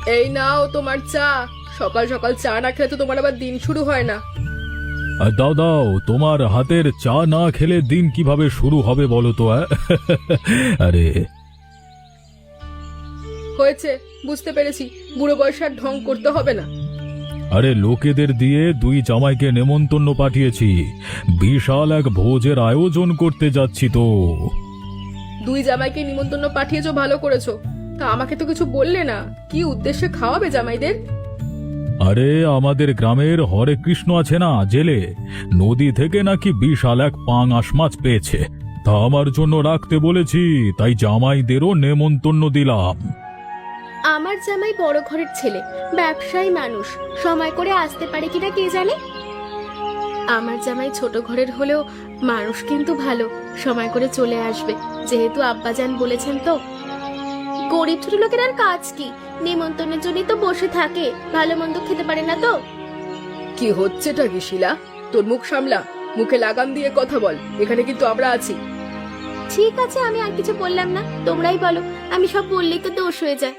এই নাও তোমার চা। সকাল সকাল চা না খেলে তো তোমার আবার দিন শুরু হয় না। আর দাও দাও, তোমার হাতের চা না খেলে দিন কিভাবে শুরু হবে বলো তো? আরে হয়েছে, বুঝতে পেরেছি। বুড়ো বয়সে আর ঢং করতে হবে না। আরে লোকেদের দিয়ে দুই জামাইকে নেমন্তন্ন পাঠিয়েছি, বিশাল এক ভোজের আয়োজন করতে যাচ্ছি তো। দুই জামাইকে নিমন্ত্রণ পাঠিয়েছো, ভালো করেছো। তা আমাকে তো কিছু বললে না, কি উদ্দেশ্যে খাওয়াবে জামাইদের? আরে আমাদের গ্রামের হরে কৃষ্ণ আছে না, জেলে, নদী থেকে নাকি বিশাল এক পাঙাশ মাছ পেয়েছে, তা আমার জন্য রাখতে বলেছি, তাই জামাইদেরও নেমন্তন্ন দিলাম। আমার জামাই বড় ঘরের ছেলে, ব্যবসায়ী মানুষ, সময় করে আসতে পারে কিনা কে জানে। আমার জামাই ছোট ঘরের হলেও মানুষ কিন্তু ভালো, সময় করে চলে আসবে, যেহেতু আব্বাজান বলেছেন তো। গরিব ছোট লোকের আর কাজ কি, নিমন্ত্রণের জন্যই তো বসে থাকে, ভালো মন্দ খেতে পারে না তো। কি হচ্ছেটা কি শিলা? তোর মুখ সামলা, মুখে লাগাম দিয়ে কথা বল, এখানে কিন্তু আমরা আছি। ঠিক আছে, আমি আর কিছু বললাম না, তোমরাই বলো। আমি সব বললেই তো দোষ হয়ে যায়।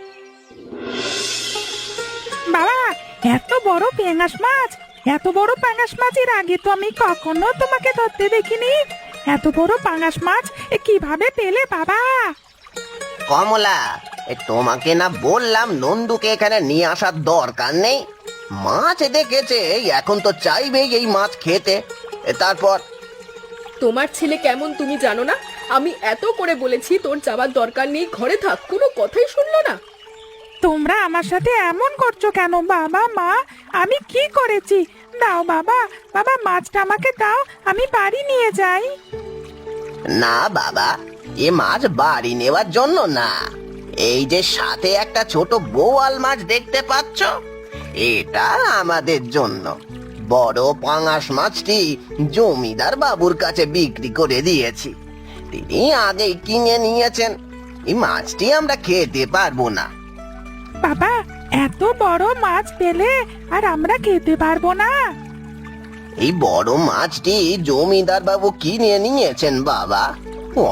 বাবা, এত বড় পাঙাশ মাছ! এত বড় পাঙাশ মাছের আগে তো আমি কখনো তোমাকে ধরতে দেখিনি। এত বড় পাঙাশ মাছ কিভাবে পেলে বাবা? কমলা, তোমাকে না বললাম নন্দুকে এখানে নিয়ে আসার দরকার নেই? মাছ দেখেছে, এখন তো চাইবেই এই মাছ খেতে। তারপর তোমার ছেলে কেমন তুমি জানো না? আমি এত করে বলেছি তোর যাবার দরকার নেই, ঘরে থাক, কোনো কথাই শুনলো না। তোমরা আমার সাথে এমন করছো কেন বাবা? মা, আমি কি করেছি? দাও বাবা, বাবা মাছটা আমাকে দাও, আমি বাড়ি নিয়ে যাই। না বাবা, এ মাছ বাড়ি নেওয়ার জন্য না। এই যে সাথে একটা ছোট বোয়াল মাছ দেখতে পাচ্ছ, এটা আমাদের জন্য। বড় পাঙাশ মাছটি জমিদার বাবুর কাছে বিক্রি করে দিয়েছি, তিনি আগেই কিনে নিয়েছেন। এই মাছটি আমরা খেতে পারবো না। বাবা, এত বড় মাছ পেলে আর আমরা খেতে পারবো না? এই বড় মাছটি জমিদার বাবু কিনে নিয়েছেন বাবা,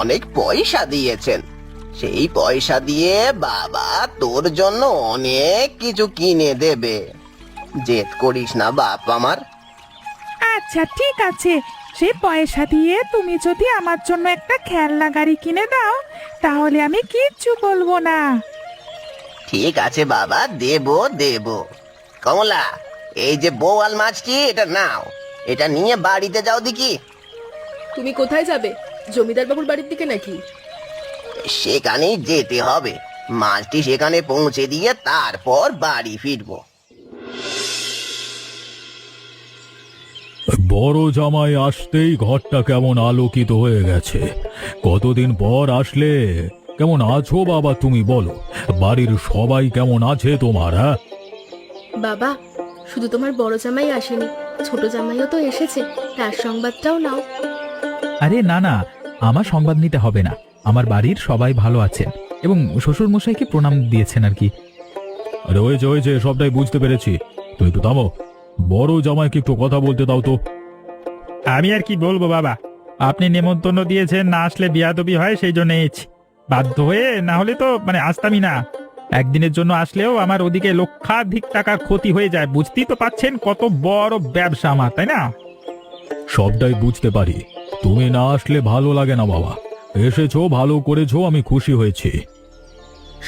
অনেক পয়সা দিয়েছেন। সেই পয়সা দিয়ে বাবা তোর জন্য অনেক কিছু কিনে দেবে। জেদ করিস না বাপ আমার। আচ্ছা ঠিক আছে, সে পয়সা দিয়ে তুমি যদি আমার জন্য একটা খেলনা গাড়ি কিনে দাও, তাহলে আমি কিচ্ছু বলবো না। ঠিক আছে বাবা, দেব দেব। কমলা, এই যে বোয়াল মাছটি, এটা নাও, এটা নিয়ে বাড়িতে যাও দেখি। তুমি কোথায় যাবে? জমিদার বাবুর বাড়ির দিকে নাকি? সেখানেই যেতে হবে। মাছটি সেখানে পৌঁছে দিয়ে তারপর বাড়ি ফিরবো। বড় জামাই আসতেই ঘরটা কেমন আলোকিত হয়ে গেছে। কতদিন পর আসলে। কেমন আছো বাবা তুমি বলো? বাড়ির সবাই কেমন আছে তোমার? বাবা, শুধু তোমার বড় জামাই আসেনি, ছোট জামাইও তো এসেছে, তার সংবাদটাও নাও। আরে না না, আমার সংবাদ নিতে হবে না, আমার বাড়ির সবাই ভালো আছেন এবং শ্বশুর মশাইকে প্রণাম দিয়েছেন আর কি। আরে হয়েছে, সবটাই বুঝতে পেরেছি। তুমি একটু থামো, বড় জামাইকে একটু কথা বলতে দাও তো। আমি আর কি বলবো বাবা, আপনি নেমন্তন্ন দিয়েছেন, না আসলে বিয়াদবি হয়, সেই জন্য এসেছি। বাধ্য হয়ে, না হলে তো আসতামই না। একদিনের জন্য আসলেও আমার ওদিকে লক্ষাধিক টাকার ক্ষতি হয়ে যায়, বুঝতেই তো পাচ্ছেন কত বড় ব্যবসা আমার, তাই না? সবটাই বুঝতে পারি, তুমি না আসলে ভালো লাগে না বাবা। এসেছো, ভালো করেছো, আমি খুশি হয়েছি।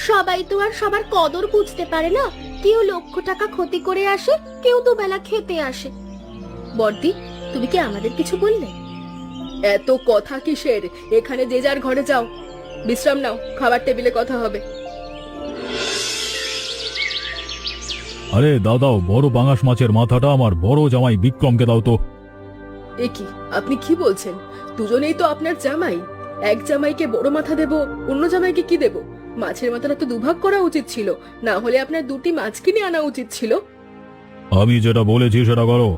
সবাই তো আর সবার কদর বুঝতে পারে না, কেউ লক্ষ টাকা ক্ষতি করে আসে, কেউ দুবেলা খেতে আসে। বর্দি, তুমি কি আমাদের কিছু বললে? এত কথা কিসের? এখানে যে যার ঘরে যাও, বিশ্রাম নাও, খাবার টেবিলে কথা হবে। আরে দাদাও, বড় পাঙাশ মাছের মাথাটা আমার বড় জামাই বিক্রমকে দাও তো। এ কি আপনি কি বলছেন? দুজনেই তো আপনার জামাই। এক জামাইকে বড় মাথা দেব, অন্য জামাইকে কি দেব? মাছের মাথাটা তো দুভাগ করা উচিত ছিল, না হলে আপনার দুটি মাছ কিনে আনা উচিত ছিল। আমি যেটা বলেছি সেটা করো।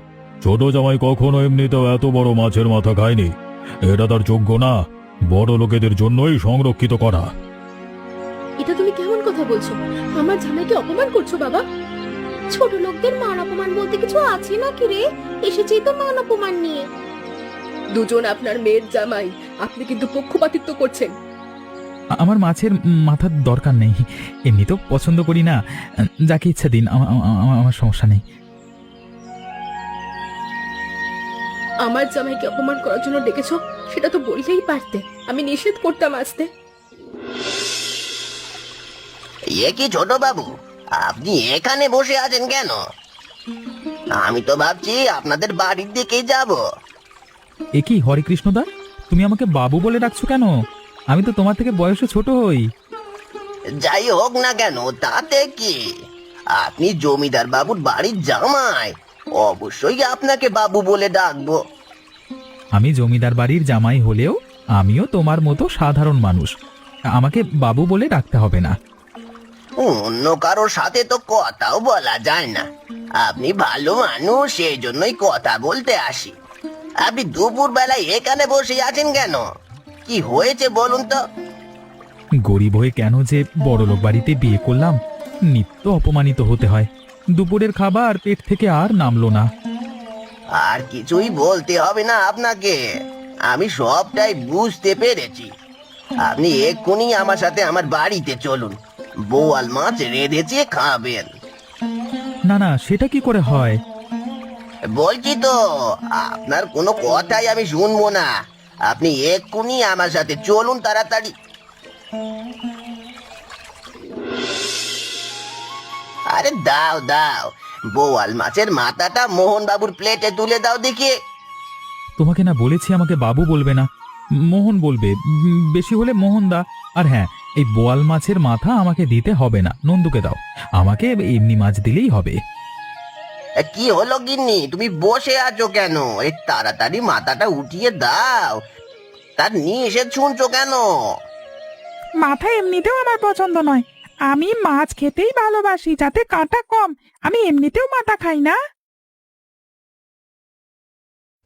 ছোট জামাই কখনো এমনিতেও এত বড় মাছের মাথা খায়নি, এটা তার যোগ্য না। বড় লোকেদের জন্যই সংরক্ষিত করা। এটা তুমি কেমন কথা বলছো? আমার জামাইকে অপমান করছো বাবা। ছোট লোকদের মান অপমান বলতে কিছু আছে নাকি রে? এসেছেই তো মান অপমান নিয়ে। দুজন আপনার মেয়ের জামাই, আপনি কিন্তু পক্ষপাতিত্ব করছেন। আমার মাছের মাথার দরকার নেই, এমনিতেও পছন্দ করি না। যাকে ইচ্ছা দিন, আমার সমস্যা নেই। আমার জামাইকে অপমান করার জন্য ডেকেছো, সেটা তো বললেই পারতে, আমি নিষেধ করতাম আসতে। এ কি ছোট বাবু, আপনি এখানে বসে আছেন কেন? আমি তো ভাবছি আপনাদের বাড়ির দিকেই যাব। এ কি হরেকৃষ্ণদা, তুমি আমাকে বাবু বলে ডাকছো কেন? আমি তো তোমার থেকে বয়সে ছোট হই। যাই হোক না কেন, তাতে কি? আপনি জমিদার বাবুর বাড়ির জামাই, অবশ্যই আপনাকে বাবু বলে ডাকবো। আমি জমিদার বাড়ির জামাই হলেও আমিও তোমার মতো সাধারণ মানুষ, আমাকে বাবু বলে ডাকতে হবে না। অন্য কারোর সাথে তো কথাও বলা যায় না। আপনি ভালো মানুষ, সেই জন্যই কথা বলতে আসি। আপনি দুপুর বেলায় এখানে বসে আছেন কেন? কি হয়েছে বলুন তো? গরিব হয়ে কেন যে বড়লোক বাড়িতে বিয়ে করলাম, নিত্য অপমানিত হতে হয়। দুপুরের খাবার পেট থেকে আর নামলো না। আর কিছুই বলতে হবে না আপনাকে, আমি সবটাই বুঝতে পেরেছি। আপনি এক্ষুনি আমার সাথে আমার বাড়িতে চলুন, বোয়াল মাছ রেঁধেছে, খাবেন। না না, সেটা কি করে হয়? বলছি তো, আপনার কোনো কথাই আমি শুনবো না। আপনি এক্ষুনি আমার সাথে চলুন, তাড়াতাড়ি। আরে দাও দাও, বোয়াল মাছের মাথাটা মোহন বাবুর প্লেটে তুলে দাও দেখি। তোমাকে না বলেছি আমাকে বাবু বলবে না, মোহন বলবে, বেশি হলে মোহনদা। আর হ্যাঁ, এই বোয়াল মাছের মাথা আমাকে দিতে হবে না, নন্দুকে দাও, আমাকে এমনি মাছ দিলেই হবে। কি হলো গিন্নি, তুমি বসে আছো কেন? এই তাড়াতাড়ি মাথাটা উঠিয়ে দাও। তার নিষেধ শুনছো কেন? মাথা এমনিতেও আমার পছন্দ নয়, আমি মাছ খেতেই ভালোবাসি, যাতে কাঁটা কম। আমি এমনিতেও মাথা খাই না।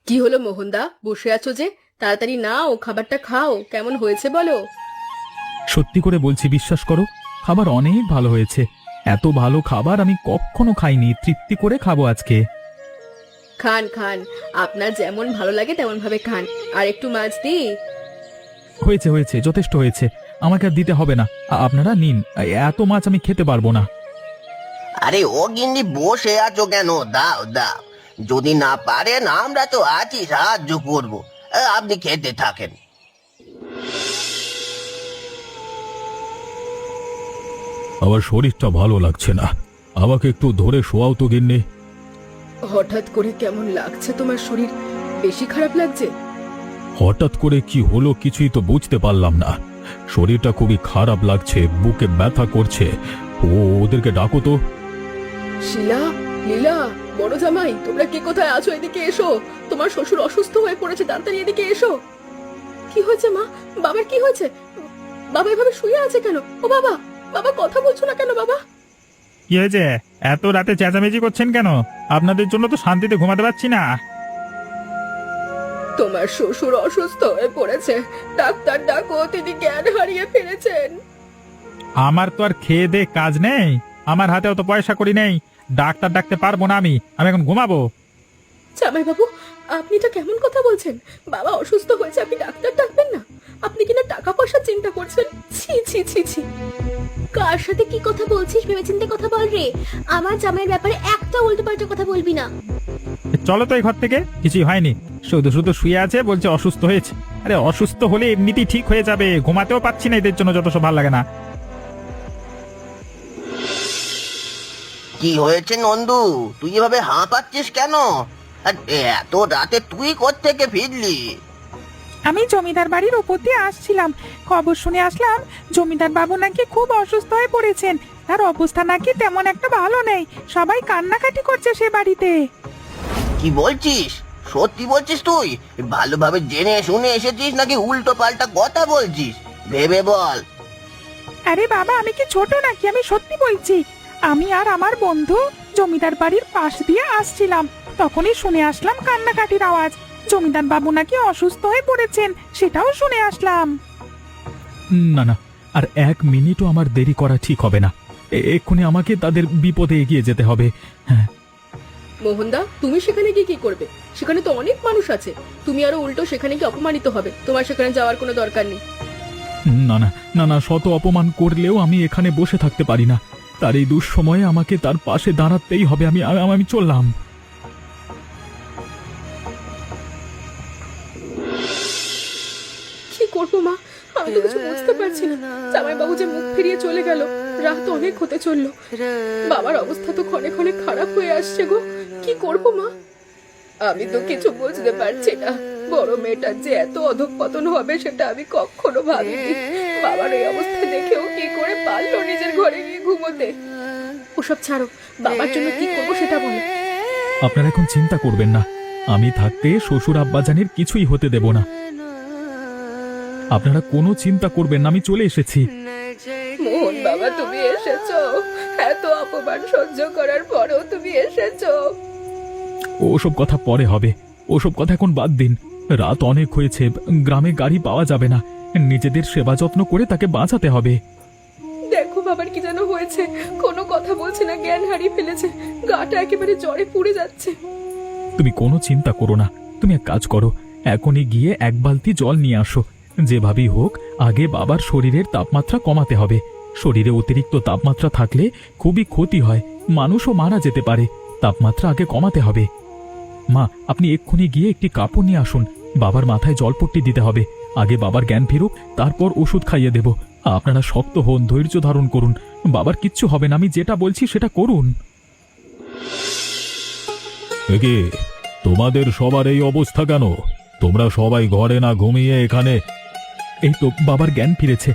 কি হলো মোহনদা, বসে আছো যে? তাড়াতাড়ি নাও, খাবারটা খাও। কেমন হয়েছে বলো? সত্যি করে বলছি, বিশ্বাস করো, খাবার অনেক ভালো হয়েছে। এত ভালো খাবার আমি কখনো খাইনি, তৃপ্তি করে খাবো আজকে। খান খান, আপনার যেমন ভালো লাগে তেমন ভাবে খান। আর একটু মাছ দিই? হয়েছে হয়েছে, যথেষ্ট হয়েছে, আমাকে আর দিতে হবে না। আপনারা নিন, এত মাছ আমি খেতে পারবো না। আরে ও গিন্নি, বসে আছো কেন? দাও দাও, যদি না পারেন আমরা তো আছি, সাহায্য করব। আপনি খেতে থাকেন। আমার শরীরটা ভালো লাগছে না, আমাকে একটু ধরে শোয়াও তো গিন্নি। হঠাৎ করে কেমন লাগছে তোমার শরীর? বেশি খারাপ লাগছে? হঠাৎ করে কি হলো কিছুই তো বুঝতে পারলাম না। শরীরটা খুবই খারাপ লাগছে, বুকে ব্যথা করছে। ওদেরকে ডাকো তো। শিলা, লীলা, বড় জামাই, তোমরা কে কোথায় আছো? এদিকে এসো, তোমার শ্বশুর অসুস্থ হয়ে পড়েছে, তাড়াতাড়ি এদিকে এসো। কি হয়েছে মা? বাবার কি হয়েছে? বাবা এভাবে শুয়ে আছে কেন? ও বাবা, বাবা কথা বলছো না কেন বাবা? কি হয়েছে? এত রাতে চেঁচামেচি করছেন কেন? আপনাদের জন্য তো শান্তিতে ঘুমাতে পারছি না। তোমার শ্বশুর অসুস্থ হয়ে পড়েছে, ডাক্তার ডাকো, তিনি জ্ঞান হারিয়ে ফেলেছেন। আমার তো আর খেয়ে দে কাজ নেই, আমার হাতে অত পয়সা করি নেই, ডাক্তার ডাকতে পারবো না। আমি এখন ঘুমাবো। জামাই বাবু, আপনি তো কেমন কথা বলছেন? বাবা অসুস্থ হয়েছে, আপনি ডাক্তার ডাকবেন না? আপনি কিনা টাকা পয়সা চিন্তা করছেন? ছি ছি ছি ছি। কার সাথে কি কথা বলছিস ভেবেচিন্তে কথা বল রে। আমার জামাইয়ের ব্যাপারে একটা উল্টোপাল্টা কথা বলবি না। চলো তো এই ঘর থেকে, কিছুই হয়নি, শুধু শুধু শুয়ে আছে, বলছে অসুস্থ হয়েছে। আরে অসুস্থ হলে এমনিতেই ঠিক হয়ে যাবে, ঘুমাতেও পাচ্ছি না, এদের জন্য যত সব ভালো লাগে না। কি হয়েছে নন্দু, তুই এভাবে হাঁপাচ্ছিস কেন? আর এত রাতে তুই কোত্থেকে ফিরলি? আমি জমিদার বাড়ির উপর দিয়ে আসছিলাম, খবর শুনে আসলাম জমিদার বাবু নাকি খুব অসুস্থ হয়ে পড়েছেন। তার অবস্থা নাকি তেমন একটা ভালো নেই, সবাই কান্নাকাটি করছে সে বাড়িতে। কি বলছিস? সত্যি বলছিস তুই? ভালোভাবে জেনে শুনে এসেছিস নাকি উল্টো পাল্টা কথা বলছিস? ভেবে বল। আরে বাবা, আমি কি ছোট নাকি? আমি সত্যি বলছি। আমি আর আমার বন্ধু জমিদার বাড়ির পাশ দিয়ে আসছিলাম, তখনই শুনে আসলাম কান্নাকাটির আওয়াজ। জমিদার বাবু নাকি অসুস্থ হয়ে পড়েছেন, সেটাও শুনে আসলাম। না না, আর এক মিনিটও আমার দেরি করা ঠিক হবে না। এক্ষুনি আমাকে তাদের বিপদে এগিয়ে যেতে হবে। হ্যাঁ, মোহনদা, তুমি সেখানে গিয়ে কি করবে? সেখানে তো অনেক মানুষ আছে, তুমি আরো উল্টো সেখানে গিয়ে অপমানিত হবে। তোমার সেখানে যাওয়ার কোনো দরকার নেই। না না, না না, শত অপমান করলেও আমি এখানে বসে থাকতে পারি না। তার এই দুঃসময়ে আমাকে তার পাশে দাঁড়াতেই হবে। আমি চললাম। কি করবো মা, আমি তো কিছু বুঝতে পারছি না। জামাইবাবু যে মুখ ফিরিয়ে চলে গেল, রাত অনেক হতে চললো। বাবার অবস্থা তো ক্ষণে ক্ষণে খারাপ হয়ে আসছে গো। কি করবো মা, আমি তো কিছু বুঝতে পারছি না। বড় মেয়েটার যে এত অধঃপতন হবে সেটা আমি কখনো ভাবিনি। বাবার এই অবস্থা দেখেও কি করে পারলো নিজের ঘরে গিয়ে ঘুমোতে। ওসব ছাড়ো, বাবার জন্য কি করবো সেটা বলো। আপনারা এখন চিন্তা করবেন না। আমি থাকতে শ্বশুর আব্বাজানের কিছুই হতে দেব না। আপনারা কোনো চিন্তা করবেন না, আমি চলে এসেছি। মোহন বাবা, তুমি এসেছো? এত অপমান সহ্য করার পরেও তুমি এসেছো? ওসব কথা পরে হবে, ওসব কথা এখন বাদ দিন। রাত অনেক হয়েছে, গ্রামে গাড়ি পাওয়া যাবে না। নিজেদের সেবা যত্ন করে তাকে বাঁচাতে হবে। দেখো বাবার কি যেন হয়েছে, কোনো কথা বলছে না, জ্ঞান হারিয়ে ফেলেছে। গাটা একেবারে জ্বরে পুড়ে যাচ্ছে। তুমি কোনো চিন্তা করো না। তুমি এক কাজ করো, এখনই গিয়ে এক বালতি জল নিয়ে আসো। যেভাবেই হোক আগে বাবার শরীরের তাপমাত্রা কমাতে হবে। শরীরে অতিরিক্ত তাপমাত্রা থাকলে খুবই ক্ষতি হয়, মানুষও মারা যেতে পারে। তাপমাত্রা আগে কমাতে হবে। মা, আপনি এক্ষুনি গিয়ে একটি কাপড় নিয়ে আসুন। বাবার মাথায় জলপট্টি দিতে হবে। আগে বাবার জ্ঞান ফিরুক, তারপর ওষুধ খাইয়ে দেব। আপনারা শক্ত হন, ধৈর্য ধারণ করুন। বাবার কিচ্ছু হবে না, আমি যেটা বলছি সেটা করুন। একে তোমাদের সবার এই অবস্থা কেন? তোমরা সবাই ঘরে না ঘুমিয়ে এখানে? এই তো বাবার জ্ঞান ফিরেছে।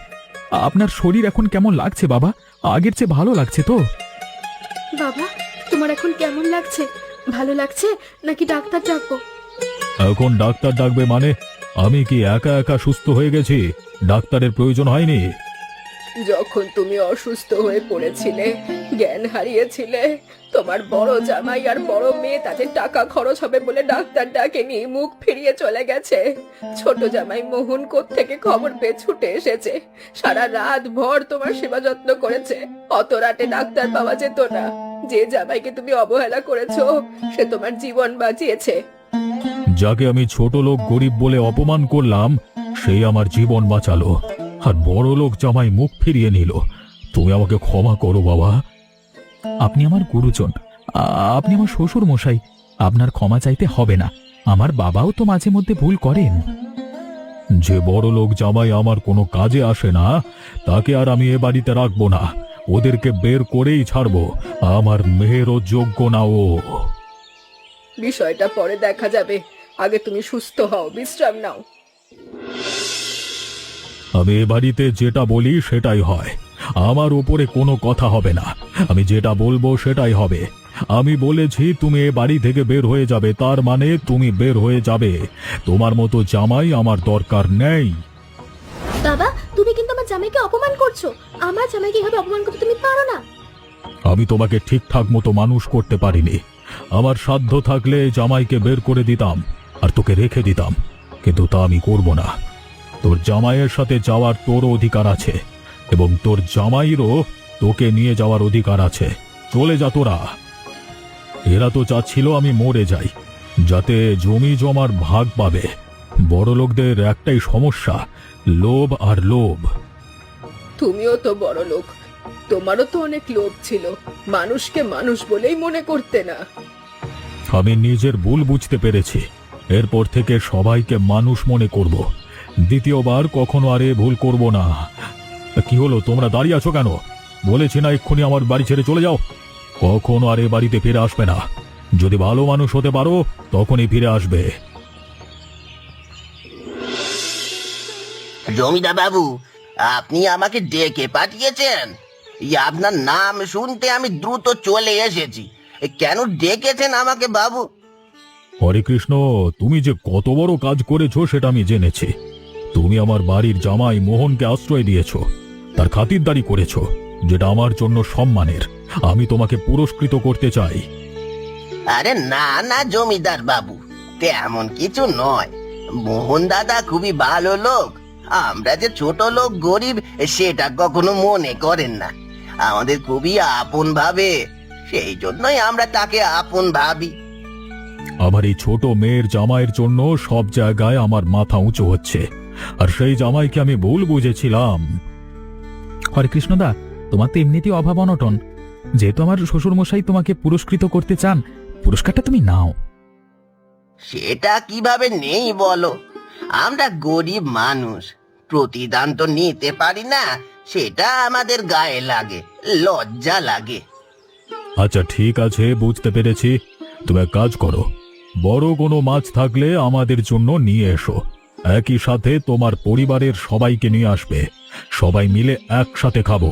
আপনার শরীর এখন কেমন লাগছে বাবা? আগের চেয়ে ভালো লাগছে তো? বাবা, তোমার এখন কেমন লাগছে? ভালো লাগছে নাকি ডাক্তার ডাকবো? এখন ডাক্তার ডাকবে মানে? আমি কি একা একা সুস্থ হয়ে গেছি? ডাক্তারের প্রয়োজন হয়নি। যখন তুমি অসুস্থ হয়ে পড়েছিলে, জ্ঞান হারিয়েছিলে, তোমার বড় জামাই আর বড় মেয়ে তাদের টাকা খরচ হবে বলে ডাক্তার ডাকেনি, মুখ ফিরিয়ে চলে গেছে। ছোট জামাই মোহন কোত্থেকে খবর পেয়ে ছুটে এসেছে, সারা রাত ভর তোমার সেবা যত্ন করেছে। অত রাতে ডাক্তার পাওয়া যেত না। যে জামাইকে তুমি অবহেলা করেছো সে তোমার জীবন বাঁচিয়েছে। যাকে আমি ছোট লোক গরিব বলে অপমান করলাম, সেই আমার জীবন বাঁচালো। আর বড় লোক জামাই মুখ ফিরিয়ে নিল। তুমি আমাকে ক্ষমা করো বাবা। আপনি আমার গুরুজন, আপনি আমার শ্বশুর মশাই। আপনার ক্ষমা চাইতে হবে না। আমার বাবাও তো মাঝে মধ্যে ভুল করেন। যে বড় লোক জামাই আমার কোনো কাজে আসে না, তাকে আর আমি এ বাড়িতে রাখবো না। ওদেরকে বের করেই ছাড়বো। আমার মেয়েরও যোগ্য না ও। বিষয়টা পরে দেখা যাবে, আগে তুমি সুস্থ হও, বিশ্রাম নাও। আমি এ বাড়িতে যেটা বলি সেটাই হয়। আমার উপরে কোনো কথা হবে না। আমি যেটা বলবো সেটাই হবে। আমি বলেছি তুমি এ বাড়ি থেকে বের হয়ে যাবে, তার মানে তুমি বের হয়ে যাবে। তোমার মতো জামাই আমার দরকার নেই। বাবা, তুমি কিন্তু আমার জামাইকে অপমান করছো। আমার জামাইকে এভাবে অপমান করতে তুমি পারো না। আমি তোমাকে ঠিকঠাক মতো মানুষ করতে পারিনি। আমার সাধ্য থাকলে জামাইকে বের করে দিতাম আর তোকে রেখে দিতাম, কিন্তু তা আমি করব না। তোর জামাইয়ের সাথে যাওয়ার তোরও অধিকার আছে, এবং তোর জামাইয়েরও তোকে নিয়ে যাওয়ার অধিকার আছে। চলে যা তোরা। এরা তো চাচ্ছিল আমি মরে যাই, যাতে জমি জমার ভাগ পাবে। বড় লোকদের একটাই সমস্যা, লোভ আর লোভ। তুমিও তো বড় লোক, তোমারও তো অনেক লোভ ছিল। মানুষকে মানুষ বলেই মনে করতে না। আমি নিজের ভুল বুঝতে পেরেছি। এরপর থেকে সবাইকে মানুষ মনে করব। দ্বিতীয়বার কখনো আর এ ভুল করব না। কি হলো, তোমরা দাঁড়িয়ে আছো কেন? বলেছি না এক্ষুনি আমার বাড়ি ছেড়ে চলে যাও। কখনো আর এ বাড়িতে ফিরে আসবে না। যদি ভালো মানুষ হতে পারো তখনই ফিরে আসবে। জমিদার বাবু, আপনি আমাকে ডেকে পাঠিয়েছেন? আপনার নাম শুনতে আমি দ্রুত চলে এসেছি। কেন ডেকেছেন আমাকে বাবু? হরে কৃষ্ণ, তুমি যে কত বড় কাজ করেছো সেটা আমি জেনেছি। তুমি আমার বাড়ির জামাই মোহনকে আশ্রয় দিয়েছো, তার খাতিরদারি করেছো, যেটা আমার জন্য সম্মানের। আমি তোমাকে পুরস্কৃত করতে চাই। আরে না না জমিদার বাবু, তেমন কিছু নয়। মোহন দাদা খুবই ভালো লোক। আমরা যে ছোট লোক গরিব সেটা কখনো মনে করেন না। আমাদের খুবই আপন ভাবে, সেই জন্যই আমরা তাকে আপন ভাবি। আমার এই ছোট মেয়ের জামাইয়ের জন্য সব জায়গায় আমার মাথা উঁচু হচ্ছে, আর সেই জামাইকে আমি ভুল বুঝেছিলাম। হরে কৃষ্ণদা, তোমার তো এমনিতেই অভাব অনটন, যেহেতু আমার শ্বশুরমশাই তোমাকে পুরস্কৃত করতে চান, পুরস্কারটা তুমি নাও। সেটা কিভাবে নেই বলো? আমরা গরিব মানুষ, প্রতিদান তো নিতে পারি না, সেটা আমাদের গায়ে লাগে, লজ্জা লাগে। আচ্ছা ঠিক আছে, বুঝতে পেরেছি। তুমি এক কাজ করো, বড় কোনো মাছ থাকলে আমাদের জন্য নিয়ে এসো। একই সাথে তোমার পরিবারের সবাইকে নিয়ে আসবে, সবাই মিলে একসাথে খাবো।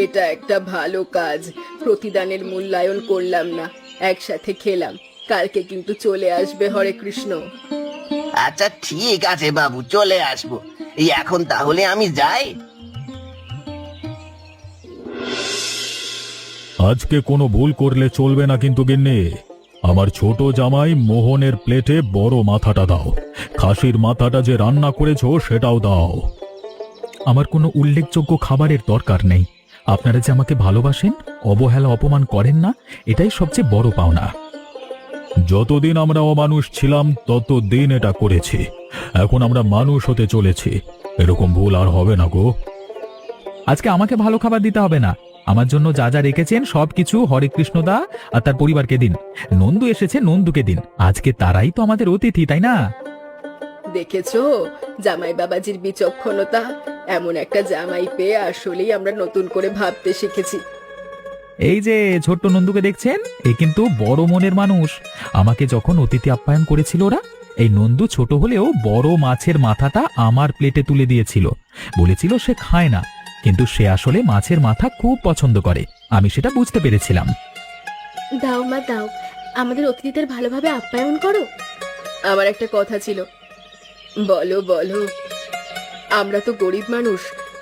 এটা একটা ভালো কাজ, প্রতিদানের মূল্যায়ন করলাম না, একসাথে খেলাম। কালকে কিন্তু চলে আসবে হরে কৃষ্ণ। আচ্ছা ঠিক আছে বাবু, চলে আসবো। এই এখন তাহলে আমি যাই। আজকে কোনো ভুল করলে চলবে না কিন্তু গিন্নি। আমার ছোট জামাই মোহনের প্লেটে বড় মাথাটা দাও, খাসির মাথাটা যে রান্না করেছো সেটাও দাও। আমার কোনো উল্লেখযোগ্য খাবারের দরকার নেই। আপনারা যে আমাকে ভালোবাসেন, অবহেলা অপমান করেন না, এটাই সবচেয়ে বড় পাওনা। যতদিন আমরা অমানুষ ছিলাম ততদিন এটা করেছি, এখন আমরা মানুষ হতে চলেছি, এরকম ভুল আর হবে না গো। আজকে আমাকে ভালো খাবার দিতে হবে না, আমার জন্য যা যা রেখেছেন সবকিছু হরে কৃষ্ণদা আর তার পরিবারকে দিন। নন্দু এসেছে, নন্দুকে দিন, আজকে তারাই তো আমাদের অতিথি, তাই না? দেখেছো জামাই বাবাজির বিচক্ষণতা, এমন একটা জামাই পেয়ে আসলেই আমরা নতুন করে ভাবতে শিখেছি। এই যে ছোট্ট নন্দুকে দেখছেন, এ কিন্তু বড় মনের মানুষ। আমাকে যখন অতিথি আপ্যায়ন করেছিল ওরা, এই নন্দু ছোট হলেও বড় মাছের মাথাটা আমার প্লেটে তুলে দিয়েছিল। বলেছিল সে খায় না, কিন্তু সে আসলে মাছের মাথা খুব পছন্দ করে, আমি সেটা বুঝতে পেরেছিলাম। দাও মা দাও, আমাদের অতিথিদের ভালোভাবে আপ্যায়ন করো। আমার একটা কথা ছিল। বলো বলো। আমরা তো গরিব মানুষ,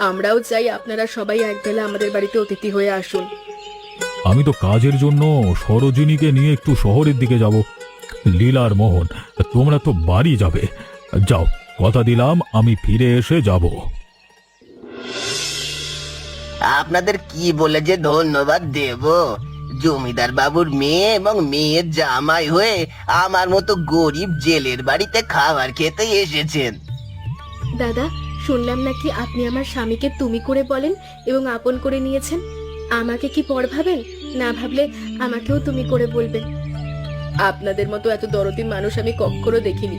আমরাও চাই আপনারা সবাই একবেলা আমাদের বাড়িতে অতিথি হয়ে আসুন। আমি তো কাজের জন্য সরোজিনীকে নিয়ে একটু শহরের দিকে যাব। লীলার মোহন, তোমরা তো বাড়ি যাবে, যাও, কথা দিলাম আমি ফিরে এসে যাব। আপনাদের কি বলে যে ধন্যবাদ দেব? জমিদার বাবুর মেয়ে এবং মেয়ের জামাই হয়ে আমার মতো গরিব জেলের বাড়িতে খাবার খেতে এসেছেন। দাদা, শুনলাম নাকি আপনি আমার স্বামীকে তুমি করে বলেন এবং আপন করে নিয়েছেন। আমাকে কি পর ভাবেন? না ভাবলে আমাকেও তুমি করে বলবেন। আপনাদের মতো এত দরদি মানুষ আমি কখনো দেখিনি।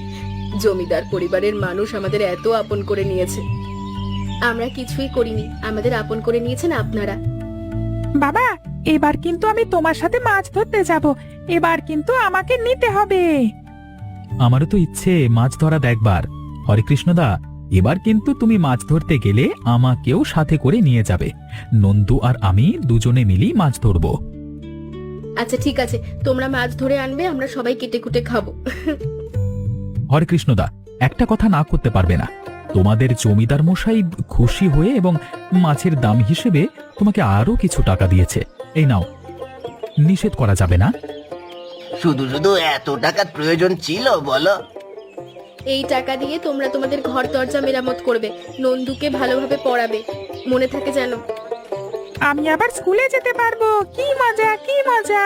জমিদার পরিবারের মানুষ আমাদের এত আপন করে নিয়েছে। আমরা কিছুই করিনি, আমাদের আপন করে নিয়েছেন আপনারা। বাবা, এবার কিন্তু আমি তোমার সাথে মাছ ধরতে যাব, এবার কিন্তু আমাকে নিতে হবে। আমারও তো ইচ্ছে মাছ ধরা দেখবার। হরে কৃষ্ণদা, এবার কিন্তু তুমি মাছ ধরতে গেলে আমাকেও সাথে করে নিয়ে যাবে। নন্দু আর আমি দুজনে মিলেই মাছ ধরবো। আচ্ছা ঠিক আছে, তোমরা মাছ ধরে আনবে, আমরা সবাই কেটে কুটে খাবো। হরে কৃষ্ণদা, একটা কথা না করতে পারবে না। তোমাদের জমিদার মশাই খুশি হয়ে এবং মাছের দাম হিসেবে তোমাকে আরো কিছু টাকা দিয়েছে, এই নাও। নিষেধ করা যাবে না। শুধু শুধু এত টাকার প্রয়োজন ছিল বলো? এই টাকা দিয়ে তোমরা তোমাদের ঘর দরজা মেরামত করবে, নন্দুকে ভালোভাবে পড়াবে, মনে থাকে যেন। আমি আবার স্কুলে যেতে পারবো, কি মজা কি মজা।